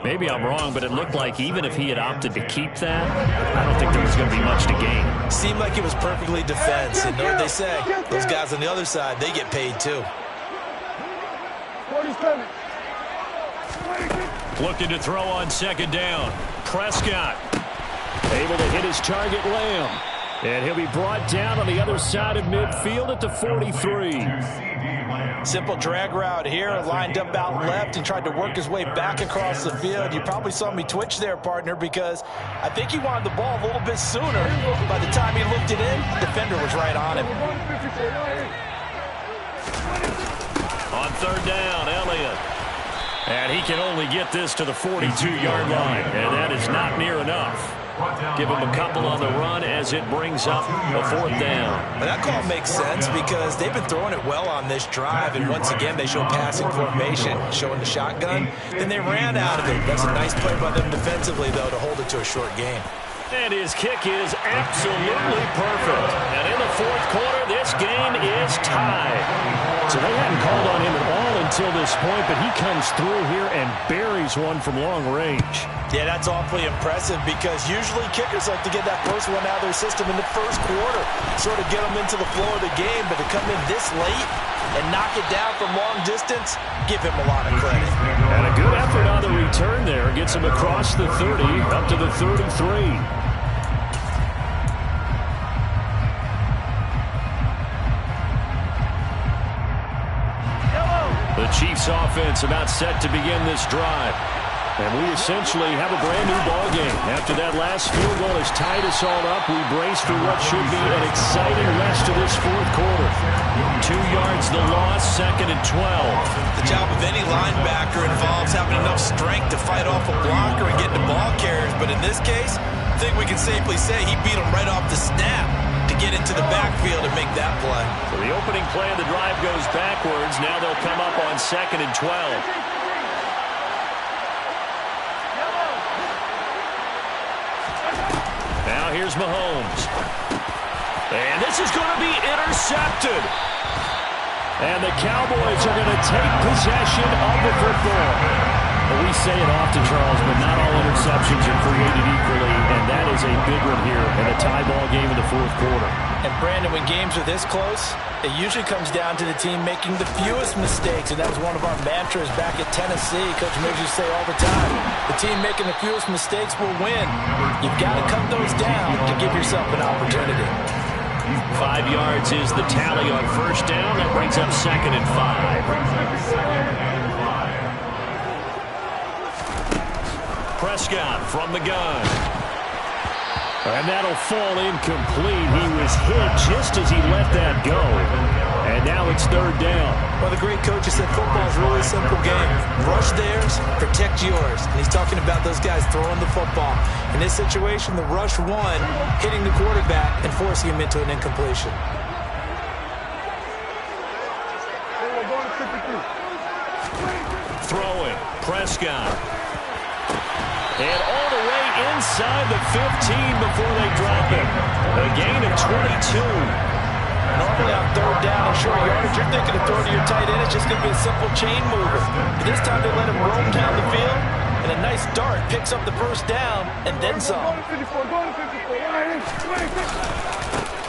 Maybe I'm wrong, but it looked like even if he had opted to keep that, I don't think there was going to be much to gain. Seemed like it was perfectly defense. And you know what they say? Those guys on the other side, they get paid too. 47. Looking to throw on 2nd down. Prescott able to hit his target, Lamb. And he'll be brought down on the other side of midfield at the 43. Simple drag route here, lined up out left and tried to work his way back across the field. You probably saw me twitch there, partner, because I think he wanted the ball a little bit sooner. By the time he looked it in, the defender was right on him. On 3rd down, Elliott. And he can only get this to the 42-yard line, and that is not near enough. Give him a couple on the run as it brings up a 4th down. And that call makes sense because they've been throwing it well on this drive, and once again they show passing formation, showing the shotgun. Then they ran out of it. That's a nice play by them defensively, though, to hold it to a short game. And his kick is absolutely perfect. And in the 4th quarter, this game is tied. So they hadn't called on him at all in until this point, but he comes through here and buries one from long range. Yeah, that's awfully impressive because usually kickers like to get that first one out of their system in the first quarter, sort of get them into the flow of the game, but to come in this late and knock it down from long distance, give him a lot of credit. And a good effort on the return there. Gets him across the 30, up to the 33. The Chiefs offense about set to begin this drive. And we essentially have a brand new ball game. After that last field goal has tied us all up, we brace for what should be an exciting rest of this fourth quarter. 2 yards the loss, 2nd and 12. The job of any linebacker involves having enough strength to fight off a blocker and get the ball carriers. But in this case, I think we can safely say he beat him right off the snap to get into the backfield and make that play. So the opening play of the drive goes backwards. Now they'll come up on 2nd and 12. Now here's Mahomes. And this is going to be intercepted. And the Cowboys are going to take possession of the football. Well, we say it often, Charles, but not all interceptions are created equally, and that is a big one here in a tie ball game in the fourth quarter. And, Brandon, when games are this close, it usually comes down to the team making the fewest mistakes, and that was one of our mantras back at Tennessee. Coach Mills used to say all the time, the team making the fewest mistakes will win. You've got to cut those down to give yourself an opportunity. 5 yards is the tally on first down. That brings up 2nd and 5. Prescott from the gun. And that'll fall incomplete. He was hit just as he let that go. And now it's 3rd down. Well, the great coach has said football is really a simple game. Rush theirs, protect yours. And he's talking about those guys throwing the football. In this situation, the rush one, hitting the quarterback and forcing him into an incompletion. Throwing, Prescott. And all the way inside the 15 before they drop it. A gain of 22. Normally on 3rd down and short yardage, you're thinking of throwing to your tight end. It's just going to be a simple chain mover. But this time they let him roam down the field, and a nice dart picks up the first down and then some.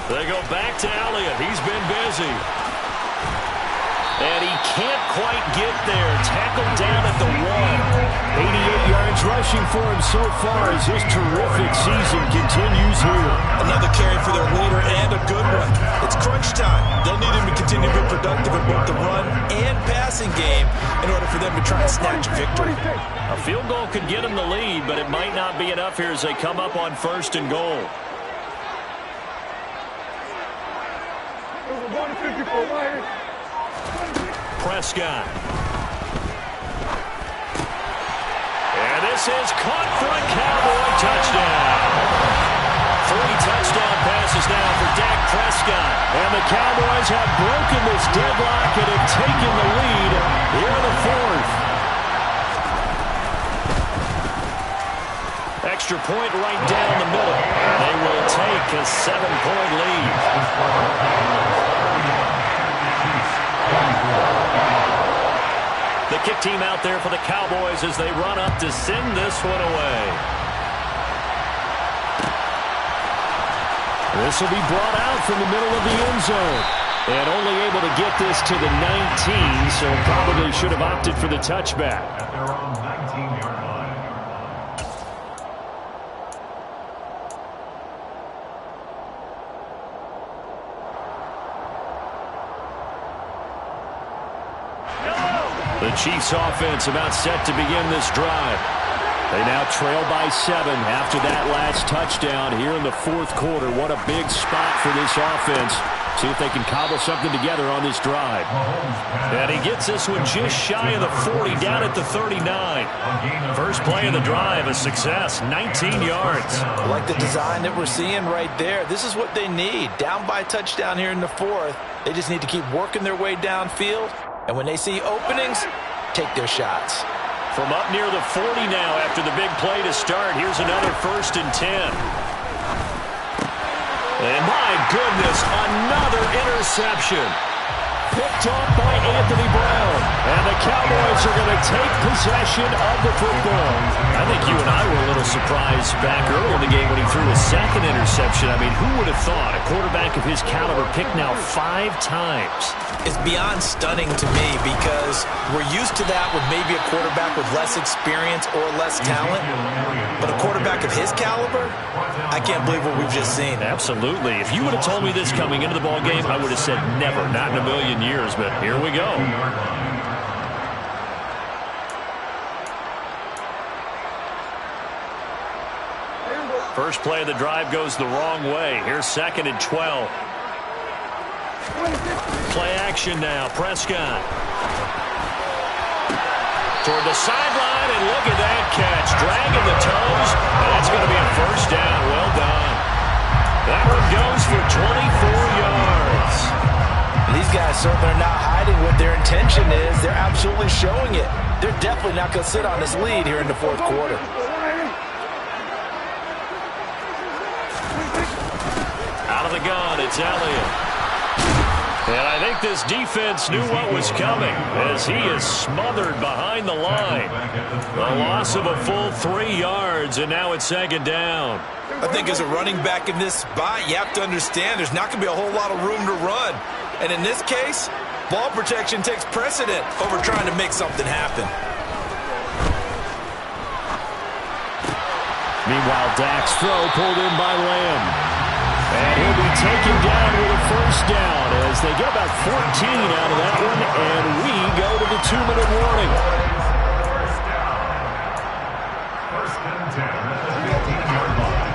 They go back to Elliott. He's been busy. And he can't quite get there. Tackled down at the 1. 88 yards rushing for him so far as his terrific season continues here. Another carry for their leader and a good one. It's crunch time. They'll need him to continue to be productive in both the run and passing game in order for them to try and snatch a victory. A field goal could get them the lead, but it might not be enough here as they come up on 1st and goal. Prescott. And this is caught for a Cowboy touchdown. 3 touchdown passes now for Dak Prescott. And the Cowboys have broken this deadlock and have taken the lead here in the 4th. Extra point right down the middle. And they will take a 7-point lead. The kick team out there for the Cowboys as they run up to send this one away. This will be brought out from the middle of the end zone. And only able to get this to the 19, so probably should have opted for the touchback. At their own 19-yard line. The Chiefs offense about set to begin this drive. They now trail by 7 after that last touchdown here in the 4th quarter. What a big spot for this offense. See if they can cobble something together on this drive. And he gets this one just shy of the 40, down at the 39. First play of the drive, a success, 19 yards. I like the design that we're seeing right there. This is what they need. Down by a touchdown here in the 4th. They just need to keep working their way downfield. And when they see openings, take their shots. From up near the 40 now after the big play to start, here's another 1st and 10. And my goodness, another interception. picked off by Anthony Brown. And the Cowboys are going to take possession of the football. I think you and I were a little surprised back earlier in the game when he threw his second interception. I mean, who would have thought a quarterback of his caliber picked now 5 times? It's beyond stunning to me because we're used to that with maybe a quarterback with less experience or less talent. But a quarterback of his caliber, I can't believe what we've just seen. Absolutely. If you would have told me this coming into the ball game, I would have said never, not in a million years. But here we go. First play of the drive goes the wrong way. Here's 2nd and 12. Play action now. Prescott. Toward the sideline, and look at that catch. Dragging the toes, and that's going to be a first down. Well done. That one goes for 24 yards. These guys certainly are not hiding what their intention is. They're absolutely showing it. They're definitely not going to sit on this lead here in the 4th quarter. Out of the gun, it's Elliott. And I think this defense knew what was coming as he is smothered behind the line. A loss of a full 3 yards, and now it's 2nd down. I think as a running back in this spot, you have to understand there's not going to be a whole lot of room to run. And in this case, ball protection takes precedent over trying to make something happen. Meanwhile, Dak's throw pulled in by Lamb. And he'll be taken down with a first down as they get about 14 out of that one, and we go to the 2-minute warning. First and 10 at the 15-yard line.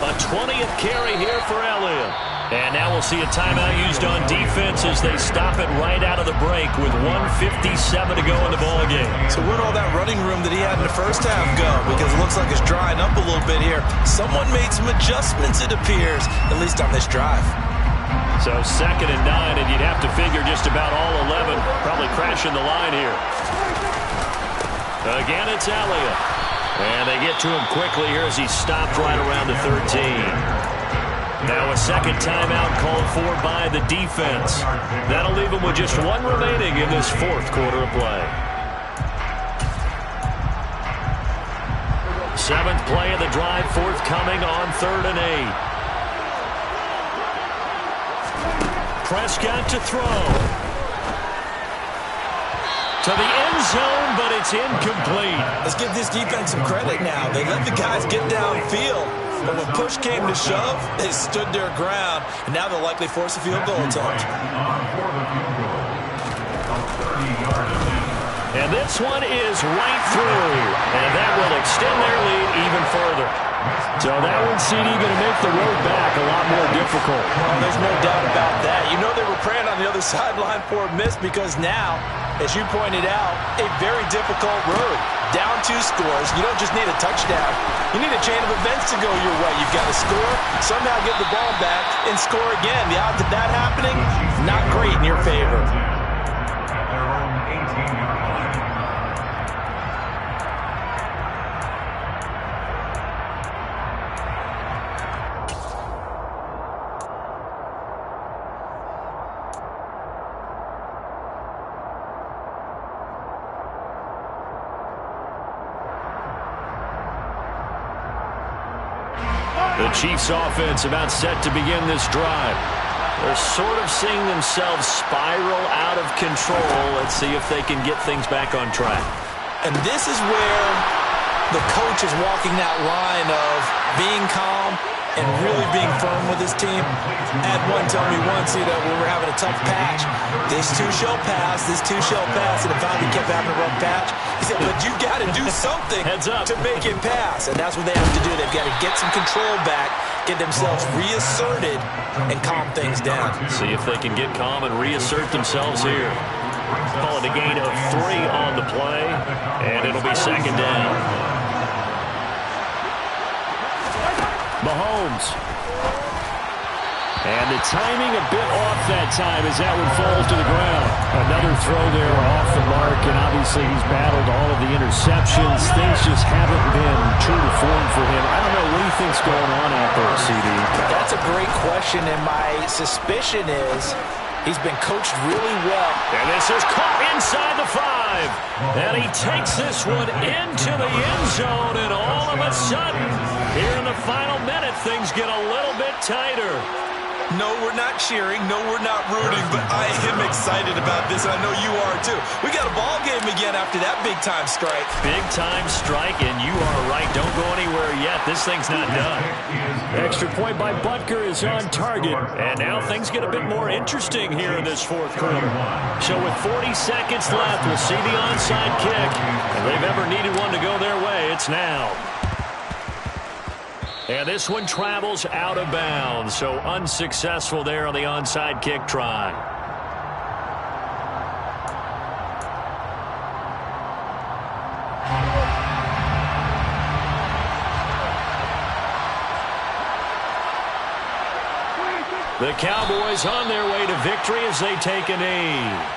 A 20th carry here for Elliott. And now we'll see a timeout used on defense as they stop it right out of the break with 1:57 to go in the ballgame. So where'd all that running room that he had in the first half go? Because it looks like it's drying up a little bit here. Someone made some adjustments, it appears, at least on this drive. So 2nd and 9, and you'd have to figure just about all 11 probably crashing the line here. Again, it's Elliott. And they get to him quickly here as he stopped right around the 13. Now a second timeout called for by the defense. That'll leave them with just 1 remaining in this 4th quarter of play. 7th play of the drive forthcoming on 3rd and 8. Prescott to throw. To the end zone, but it's incomplete. Let's give this defense some credit now. They let the guys get downfield. But when push came to shove, they stood their ground, and now they'll likely force a field goal attempt. And this one is right through, and that will extend their lead even further. So that one, CD, going to make the road back a lot more difficult. Oh, there's no doubt about that. You know they were praying on the other sideline for a miss because now, as you pointed out, a very difficult road. Down 2 scores. You don't just need a touchdown. You need a chain of events to go your way. You've got to score, somehow get the ball back, and score again. The odds of that happening, not great in your favor. At their own 18-yard line. The Chiefs offense about set to begin this drive. They're sort of seeing themselves spiral out of control. Let's see if they can get things back on track. And this is where the coach is walking that line of being calm and really being firm with his team. Had one tell me once, when we were having a tough patch, this too shall pass, and it finally kept having a rough patch. He said, but you got to do something to make it pass. And that's what they have to do. They've got to get some control back, get themselves reasserted, and calm things down. See if they can get calm and reassert themselves here. Call it a gain of 3 on the play, and it'll be 2nd down. Mahomes. And the timing a bit off that time as that one falls to the ground. Another throw there off the mark, and obviously he's battled all of the interceptions. Things just haven't been true to form for him. I don't know what he thinks going on out there, CD. That's a great question, and my suspicion is he's been coached really well. And this is caught inside the 5. And he takes this one into the end zone, and all of a sudden, here in the final minute, things get a little bit tighter. No, we're not cheering. No, we're not rooting, but I am excited about this. I know you are, too. We got a ball game again after that big-time strike. Big-time strike, and you are right. Don't go anywhere yet. This thing's not done. Extra point by Butker is on target. And now things get a bit more interesting here in this fourth quarter. So with 40 seconds left, we'll see the onside kick. If they've ever needed one to go their way, it's now. And this one travels out of bounds, so unsuccessful there on the onside kick try. The Cowboys on their way to victory as they take a knee.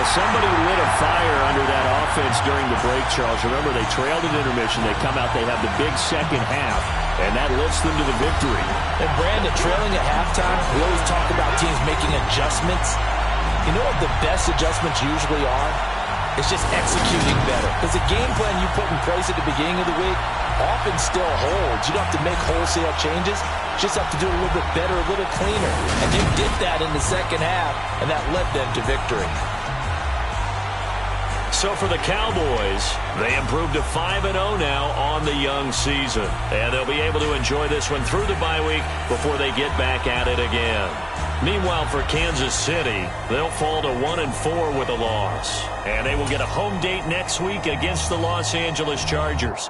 Somebody lit a fire under that offense during the break, Charles. Remember, they trailed at intermission. They come out, they have the big second half, and that lifts them to the victory. And Brandon, trailing at halftime, we always talk about teams making adjustments. You know what the best adjustments usually are? It's just executing better. Because the game plan you put in place at the beginning of the week often still holds. You don't have to make wholesale changes. You just have to do it a little bit better, a little cleaner. And they did that in the second half, and that led them to victory. So for the Cowboys, they improved to 5-0 now on the young season. And they'll be able to enjoy this one through the bye week before they get back at it again. Meanwhile, for Kansas City, they'll fall to 1-4 with a loss. And they will get a home date next week against the Los Angeles Chargers.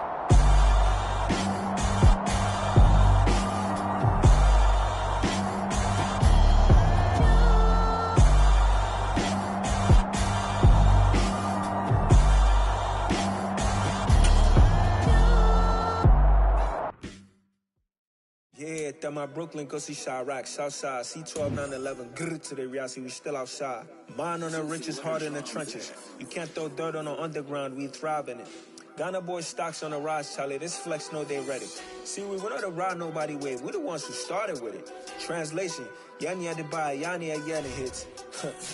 That my Brooklyn go see Chirac, Southside, C12, 911, grrr to the reality, we still outside. Mine on the riches, heart in the trenches. You can't throw dirt on the underground, we thrive in it. Ghana boys stocks on the rise, Charlie, this flex know they ready. See, we went on the ride nobody with, we're the ones who started with it. Translation, Yanni had to buy, Yanni had the hits.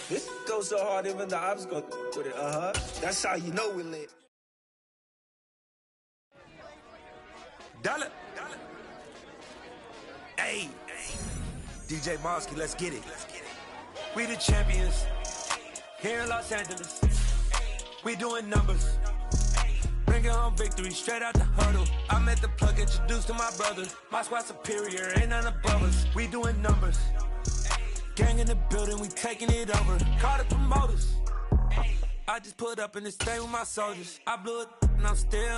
This goes so hard, even the ops go with it, That's how you know we lit. Dollar. Hey, DJ Mosky, let's get it. We the champions here in Los Angeles. We doing numbers. Bringing home victory straight out the huddle. I met the plug, introduced to my brother. My squad superior, ain't none above us. We doing numbers. Gang in the building, we taking it over. Call the promoters. I just put up in this thing with my soldiers. I blew it and I'm still.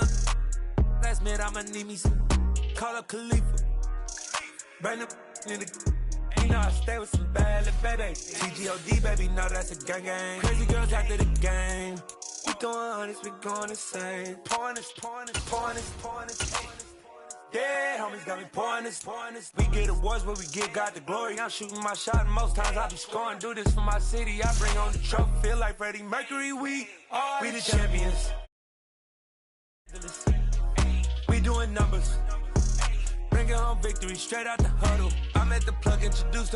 Last minute I'ma need me some. Call up Khalifa. Bring them in the. You know I stay with some bad little baby. TGOD, baby, know that's a gang gang. Crazy girls after the game. We going honest, we going insane. Pouring this. Yeah, homies got me pouring this. We get awards where we give God the glory. I'm shooting my shot and most times I be scoring. Do this for my city, I bring on the trophy. Feel like Freddie Mercury, we the champions. We doing numbers. Bringing home victory straight out the huddle. I met the plug, introduced